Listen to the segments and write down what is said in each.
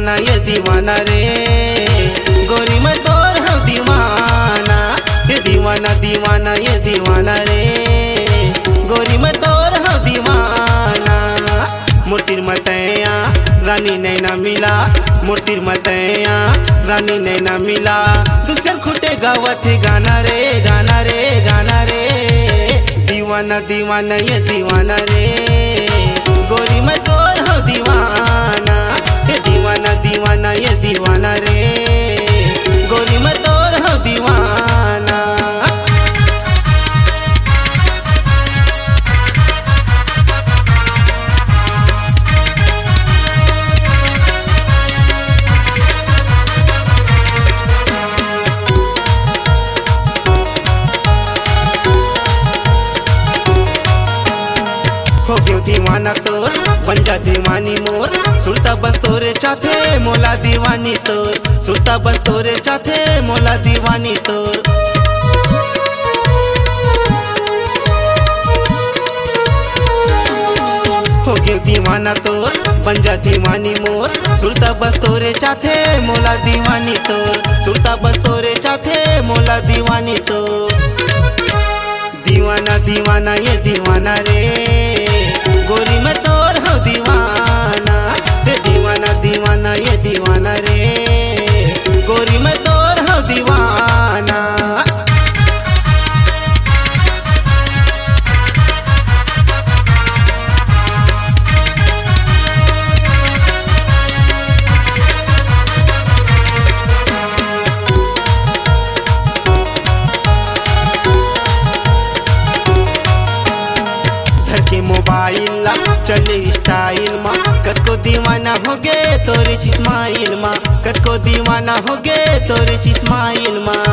दीवाना ये दीवाना रे, गोरी मैं तोर हूँ दीवाना। ये दीवाना दीवाना ये दीवाना रे, गोरी मैं तोर हूँ दीवाना। मूर्तिर मतैया रानी नैना मिला, मूर्तिर मतैया रानी नैना मिला। दूसर खुटे गावत है गाना रे, गाना रे, गाना रे। दीवाना दीवाना ये दीवाना रे, गोरी मैं तोर हूँ दीवाना। ये दीवाना दीवाना ये दीवाना रे, गोरी मैं तोर हूँ दीवाना। हो गयो दीवाना तोर बन जा दीवानी मोर, सुरता बस तोरे चाथे मोला दीवानी तोर, सुरता बस तोरे चाथे मोला दीवानी तोर। हो गयो दीवाना तोर बन जा दीवानी मोर, सुरता बस तोरे चाथे मोला दीवानी तोर, सुरता बस तोरे चाथे मोला दीवानी तोर। दीवाना दीवाना ये दीवाना रे, गोरी मैं तोर हूँ दीवाना। ये दीवाना दीवाना ये दीवाना रे, गोरी मैं तोर हूँ दीवाना। मोबाइल ला चले स्टाइल माँ, कतको दीवाना हो गे तोरे स्माइल माँ, कतको दीवाना हो गे तोरे स्माइल माँ।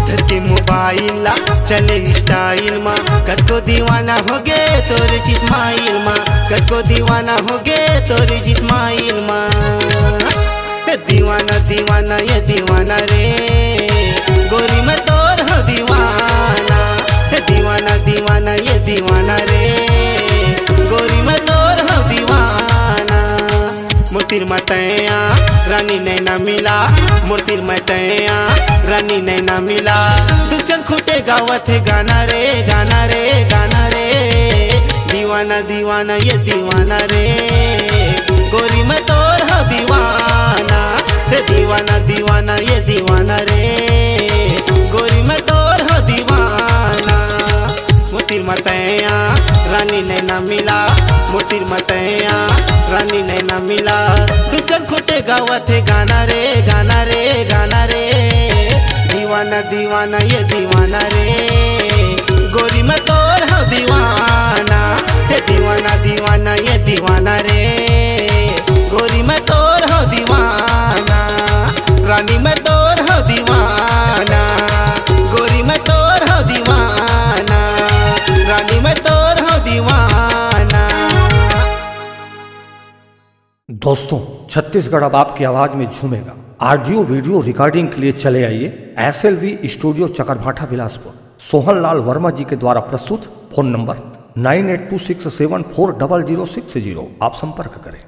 धरके मोबाइल ला चले स्टाइल माँ, कतको दीवाना हो गे तोरे स्माइल माँ, कतको दीवाना हो गे तोरे स्माइल माँ। दीवाना दीवाना ये दीवाना रे, गोरी मैं तोर हूँ दीवाना। दीवाना दीवाना ये दीवाना रे, गोरी मैं तोर हूँ दीवाना। मूर्तिर मतैया रानी नैना मिला, मूर्तिर मतैया रानी नैना मिला। दूसर खुटे गावत है गाना रे, गाना रे, गाना रे। दीवाना दीवाना ये दीवाना रे, गोरी मैं तोर हूँ दीवाना। दीवाना दीवाना ये दीवाना रे, गोरी मैं तोर हूँ दीवाना। मूर्तिर मतैया रानी नैना मिला, मूर्तिर मतैया रानी नैना मिला। दूसर खुटे गावत है गाना रे, गाना रे, गाना रे। दीवाना दीवाना ये दीवाना रे, गोरी मैं तोर हूँ दीवाना। दीवाना दीवाना ये दीवाना रे, गोरी मैं तोर हूँ दीवाना। रानी मैं तोर हूँ दीवाना, गोरी मैं तोर हूँ दीवाना, रानी मैं तोर हूँ दीवाना। दोस्तों, छत्तीसगढ़ अब आपकी आवाज में झूमेगा। ऑडियो वीडियो रिकॉर्डिंग के लिए चले आइए SLV स्टूडियो चकरभाठा बिलासपुर। सोहन लाल वर्मा जी के द्वारा प्रस्तुत। Phone number 9826740060। आप संपर्क करें।